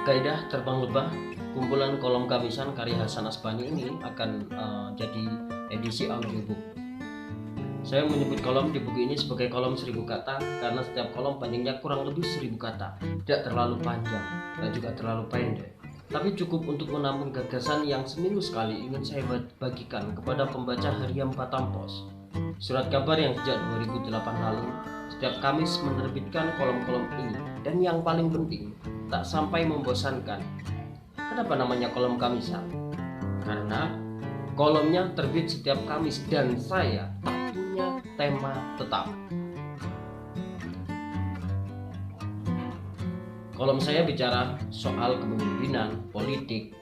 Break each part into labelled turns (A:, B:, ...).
A: Kaidah Terbang Lebah, kumpulan kolom kamisan karya Hasan Asbani ini akan jadi edisi audiobook. Saya menyebut kolom di buku ini sebagai kolom 1000 kata karena setiap kolom panjangnya kurang lebih 1000 kata, tidak terlalu panjang dan juga terlalu pendek, tapi cukup untuk menampung gagasan yang seminggu sekali ingin saya bagikan kepada pembaca harian Batam Pos. Surat kabar yang sejak 2008 lalu setiap Kamis menerbitkan kolom-kolom ini, dan yang paling penting tak sampai membosankan. Kenapa namanya kolom kamisan? Karena kolomnya terbit setiap Kamis dan saya tak punya tema tetap. Kolom saya bicara soal kepemimpinan, politik,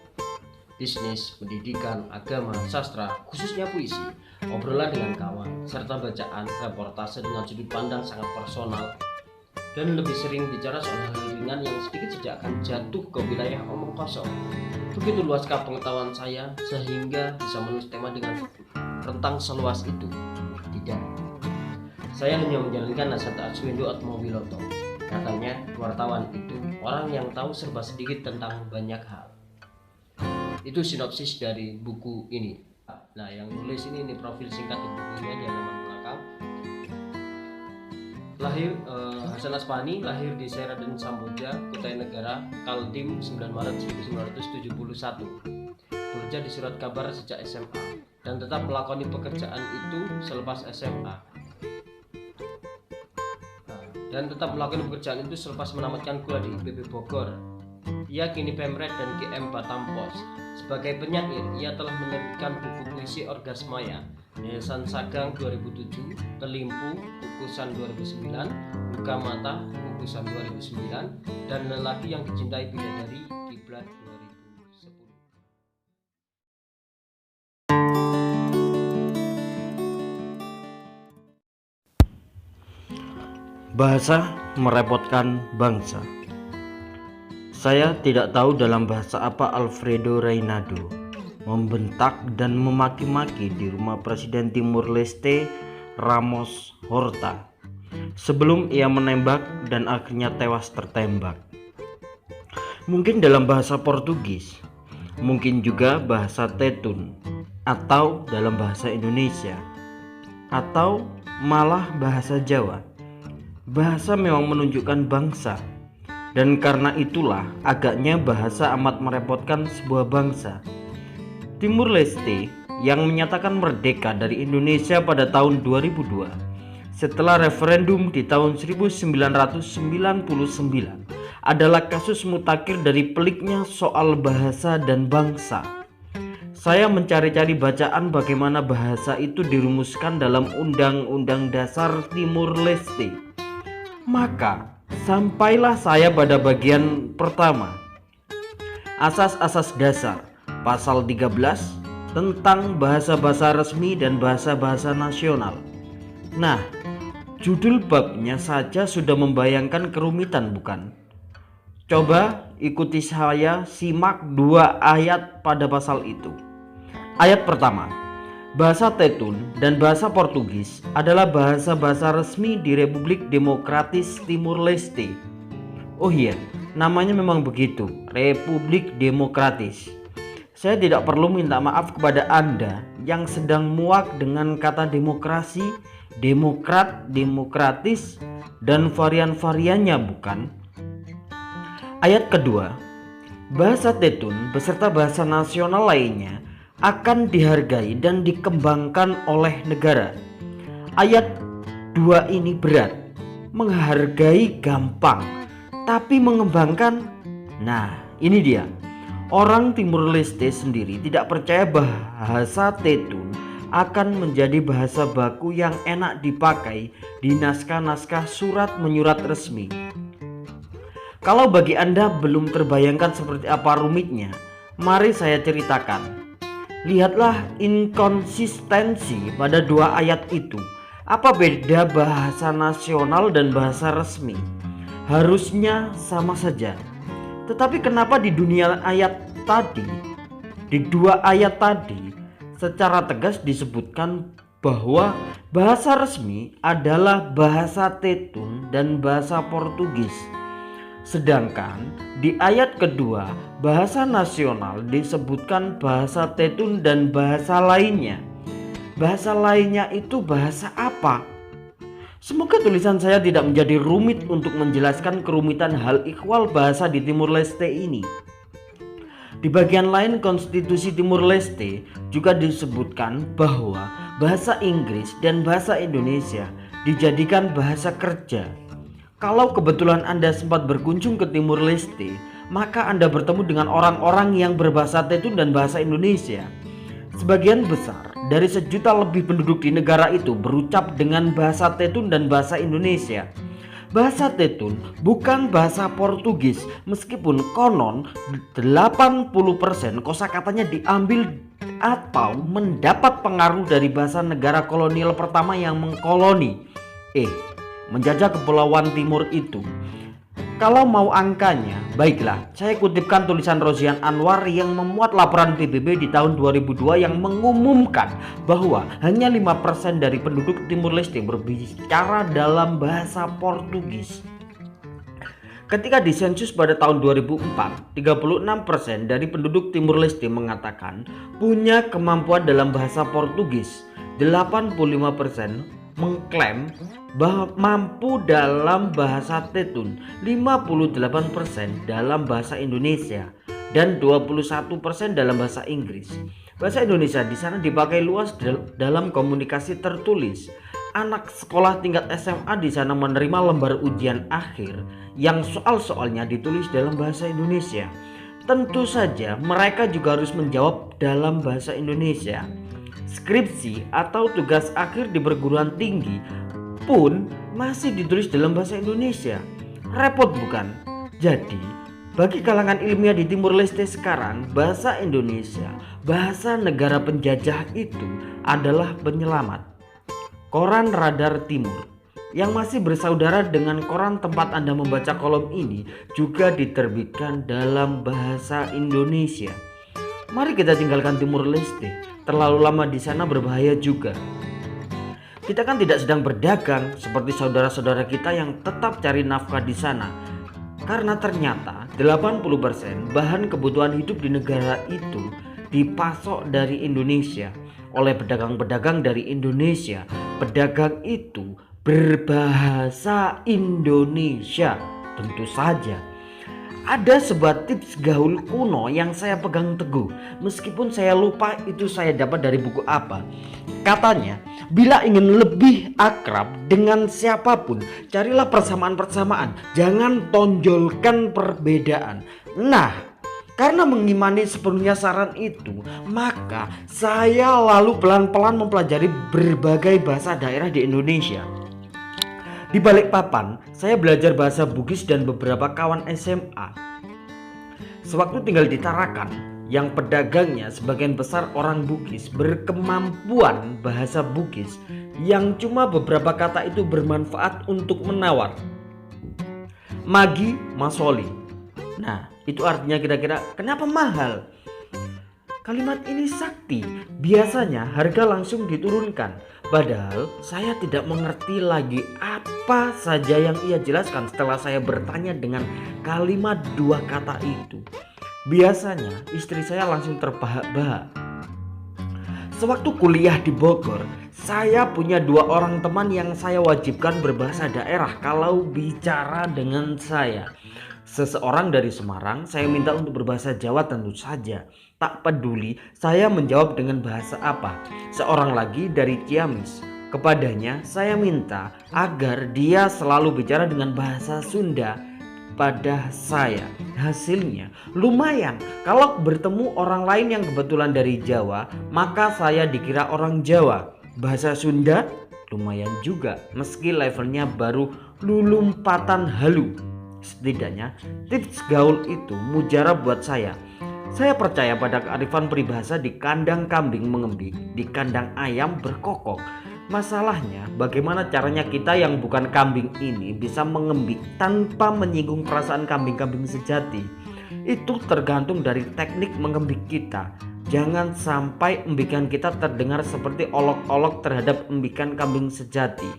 A: bisnis, pendidikan, agama, sastra, khususnya puisi, obrolan dengan kawan, serta bacaan, reportase dengan sudut pandang sangat personal, dan lebih sering bicara soal hal ringan yang sedikit saja akan jatuh ke wilayah omong kosong. Begitu luaskah pengetahuan saya sehingga bisa menulis tema dengan rentang seluas itu? Tidak. Saya hanya menjalankan nasihat Arswendo Atmowiloto. Katanya, wartawan itu orang yang tahu serba sedikit tentang banyak hal. Itu sinopsis dari buku ini. Nah, yang nulis ini profil singkat di bukunya di halaman belakang. Lahir Hasan Asbani lahir di Seraden Samboja, Kutai Negara, Kaltim 9 Maret 1971. Bekerja di surat kabar sejak SMA dan tetap melakoni pekerjaan itu selepas SMA. Selepas menamatkan kuliah di IPB Bogor. Ia kini Pemret dan GM Batam Pos. Sebagai penyair, ia telah menerbitkan buku puisi Orgasmaya, Yayasan Sagang 2007, Kelimpu, Kukusan 2009, Buka Mata, Kukusan 2009, dan Lelaki yang Dicintai Bidadari, Kiblat 2010.
B: Bahasa merepotkan bangsa. Saya tidak tahu dalam bahasa apa Alfredo Reinado membentak dan memaki-maki di rumah Presiden Timur Leste Ramos Horta sebelum ia menembak dan akhirnya tewas tertembak. Mungkin dalam bahasa Portugis, mungkin juga bahasa Tetun, atau dalam bahasa Indonesia, atau malah bahasa Jawa. Bahasa memang menunjukkan bangsa, dan karena itulah agaknya bahasa amat merepotkan sebuah bangsa. Timur Leste yang menyatakan merdeka dari Indonesia pada tahun 2002 setelah referendum di tahun 1999 adalah kasus mutakhir dari peliknya soal bahasa dan bangsa. Saya mencari-cari bacaan bagaimana bahasa itu dirumuskan dalam Undang-Undang Dasar Timur Leste. Maka sampailah saya pada bagian pertama, Asas-asas dasar, pasal 13 tentang bahasa-bahasa resmi dan bahasa-bahasa nasional. Nah, judul babnya saja sudah membayangkan kerumitan, bukan? Coba ikuti saya simak 2 ayat pada pasal itu. Ayat pertama, bahasa Tetun dan bahasa Portugis adalah bahasa-bahasa resmi di Republik Demokratis Timur Leste. Oh iya, namanya memang begitu, Republik Demokratis. Saya tidak perlu minta maaf kepada Anda yang sedang muak dengan kata demokrasi, demokrat, demokratis, dan varian-variannya, bukan? Ayat kedua, bahasa Tetun beserta bahasa nasional lainnya akan dihargai dan dikembangkan oleh negara. Ayat 2 ini berat. Menghargai gampang, tapi mengembangkan, nah ini dia. Orang Timur Leste sendiri tidak percaya bahasa Tetun akan menjadi bahasa baku yang enak dipakai di naskah-naskah surat menyurat resmi. Kalau bagi Anda belum terbayangkan seperti apa rumitnya, mari saya ceritakan. Lihatlah inkonsistensi pada 2 ayat itu. Apa beda bahasa nasional dan bahasa resmi? Harusnya sama saja. Tetapi kenapa di 2 ayat tadi secara tegas disebutkan bahwa bahasa resmi adalah bahasa Tetun dan bahasa Portugis? Sedangkan di ayat kedua, bahasa nasional disebutkan bahasa Tetun dan bahasa lainnya. Bahasa lainnya itu bahasa apa? Semoga tulisan saya tidak menjadi rumit untuk menjelaskan kerumitan hal ikhwal bahasa di Timur Leste ini. Di bagian lain Konstitusi Timur Leste juga disebutkan bahwa bahasa Inggris dan bahasa Indonesia dijadikan bahasa kerja. Kalau kebetulan Anda sempat berkunjung ke Timur Leste, maka Anda bertemu dengan orang-orang yang berbahasa Tetun dan bahasa Indonesia. Sebagian besar dari 1 juta lebih penduduk di negara itu berucap dengan bahasa Tetun dan bahasa Indonesia. Bahasa Tetun bukan bahasa Portugis, meskipun konon 80% kosakatanya diambil atau mendapat pengaruh dari bahasa negara kolonial pertama yang menjajah Kepulauan Timur itu. Kalau mau angkanya, baiklah, saya kutipkan tulisan Rosian Anwar yang memuat laporan PBB di tahun 2002 yang mengumumkan bahwa hanya 5% dari penduduk Timur Leste berbicara dalam bahasa Portugis. Ketika disensus pada tahun 2004, 36% dari penduduk Timur Leste mengatakan punya kemampuan dalam bahasa Portugis. 85% mengklaim bahwa mampu dalam bahasa Tetun, 58% dalam bahasa Indonesia, dan 21% dalam bahasa Inggris. Bahasa Indonesia di sana dipakai luas dalam komunikasi tertulis. Anak sekolah tingkat SMA di sana menerima lembar ujian akhir yang soal-soalnya ditulis dalam bahasa Indonesia. Tentu saja mereka juga harus menjawab dalam bahasa Indonesia. Skripsi atau tugas akhir di perguruan tinggi pun masih ditulis dalam bahasa Indonesia. Repot bukan? Jadi, bagi kalangan ilmiah di Timur Leste sekarang, bahasa Indonesia, bahasa negara penjajah itu adalah penyelamat. Koran Radar Timur yang masih bersaudara dengan koran tempat Anda membaca kolom ini juga diterbitkan dalam bahasa Indonesia. Mari kita tinggalkan Timur Leste. Terlalu lama di sana berbahaya juga. Kita kan tidak sedang berdagang seperti saudara-saudara kita yang tetap cari nafkah di sana. Karena ternyata 80% bahan kebutuhan hidup di negara itu dipasok dari Indonesia oleh pedagang-pedagang dari Indonesia. Pedagang itu berbahasa Indonesia tentu saja. Ada sebuah tips gaul kuno yang saya pegang teguh, meskipun saya lupa itu saya dapat dari buku apa. Katanya, bila ingin lebih akrab dengan siapapun, carilah persamaan-persamaan, jangan tonjolkan perbedaan. Nah, karena mengimani sepenuhnya saran itu, maka saya lalu pelan-pelan mempelajari berbagai bahasa daerah di Indonesia. Di Balikpapan, saya belajar bahasa Bugis dan beberapa kawan SMA. Sewaktu tinggal di Tarakan, yang pedagangnya sebagian besar orang Bugis berkemampuan bahasa Bugis yang cuma beberapa kata itu bermanfaat untuk menawar. Magi Masoli. Nah, itu artinya kira-kira kenapa mahal? Kalimat ini sakti, biasanya harga langsung diturunkan. Padahal saya tidak mengerti lagi apa saja yang ia jelaskan setelah saya bertanya dengan kalimat 2 kata itu. Biasanya istri saya langsung terbahak-bahak. Sewaktu kuliah di Bogor, saya punya 2 orang teman yang saya wajibkan berbahasa daerah kalau bicara dengan saya. Seseorang dari Semarang saya minta untuk berbahasa Jawa tentu saja. Tak peduli saya menjawab dengan bahasa apa. Seorang lagi dari Ciamis. Kepadanya saya minta agar dia selalu bicara dengan bahasa Sunda pada saya. Hasilnya lumayan. Kalau bertemu orang lain yang kebetulan dari Jawa, maka saya dikira orang Jawa. Bahasa Sunda lumayan juga, meski levelnya baru lulumpatan halu. Setidaknya tips gaul itu mujarab buat saya. Saya percaya pada kearifan peribahasa di kandang kambing mengembik, di kandang ayam berkokok. Masalahnya bagaimana caranya kita yang bukan kambing ini bisa mengembik tanpa menyinggung perasaan kambing-kambing sejati. Itu tergantung dari teknik mengembik kita. Jangan sampai embikan kita terdengar seperti olok-olok terhadap embikan kambing sejati.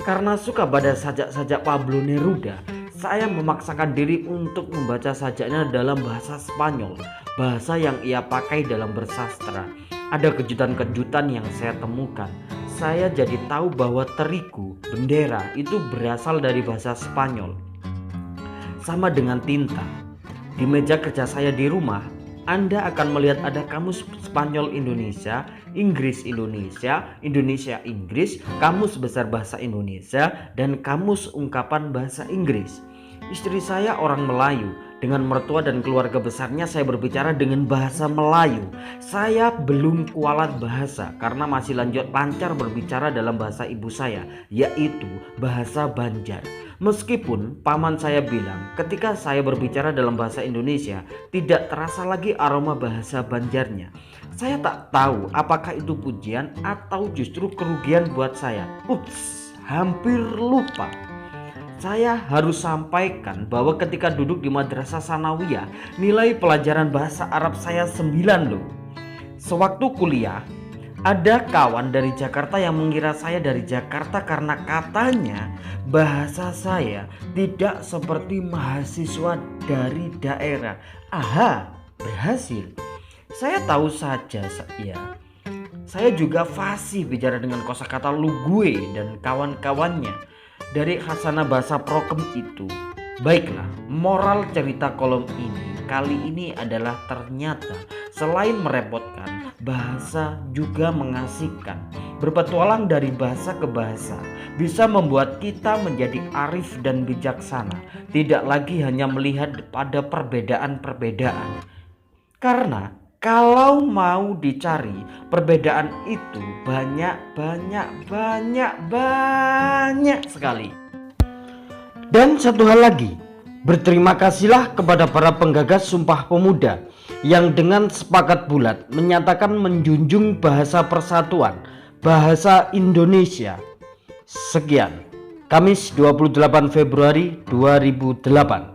B: Karena suka pada sajak-sajak Pablo Neruda, saya memaksakan diri untuk membaca sajaknya dalam bahasa Spanyol, bahasa yang ia pakai dalam bersastra. Ada kejutan-kejutan yang saya temukan. Saya jadi tahu bahwa terigu, bendera itu berasal dari bahasa Spanyol. Sama dengan tinta. Di meja kerja saya di rumah, Anda akan melihat ada kamus Spanyol Indonesia, Inggris Indonesia, Indonesia Inggris, kamus besar bahasa Indonesia, dan kamus ungkapan bahasa Inggris. Istri saya orang Melayu. Dengan mertua dan keluarga besarnya saya berbicara dengan bahasa Melayu. Saya belum kualat bahasa karena masih lancar berbicara dalam bahasa ibu saya, yaitu bahasa Banjar. Meskipun paman saya bilang ketika saya berbicara dalam bahasa Indonesia tidak terasa lagi aroma bahasa Banjarnya. Saya tak tahu apakah itu pujian atau justru kerugian buat saya. Ups, hampir lupa. Saya harus sampaikan bahwa ketika duduk di madrasah sanawiyah, nilai pelajaran bahasa Arab saya 9 loh. Sewaktu kuliah, ada kawan dari Jakarta yang mengira saya dari Jakarta karena katanya bahasa saya tidak seperti mahasiswa dari daerah. Aha, berhasil. Saya tahu saja ya. Saya juga fasih bicara dengan kosakata lu gue dan kawan-kawannya dari Hasanah Bahasa Prokem itu. Baiklah, moral cerita kolom ini kali ini adalah ternyata selain merepotkan, bahasa juga mengasihkan. Berpetualang dari bahasa ke bahasa bisa membuat kita menjadi arif dan bijaksana, tidak lagi hanya melihat pada perbedaan-perbedaan. Karena kalau mau dicari perbedaan itu banyak sekali. Dan satu hal lagi, berterima kasihlah kepada para penggagas Sumpah Pemuda yang dengan sepakat bulat menyatakan menjunjung bahasa persatuan, bahasa Indonesia. Sekian, Kamis 28 Februari 2008.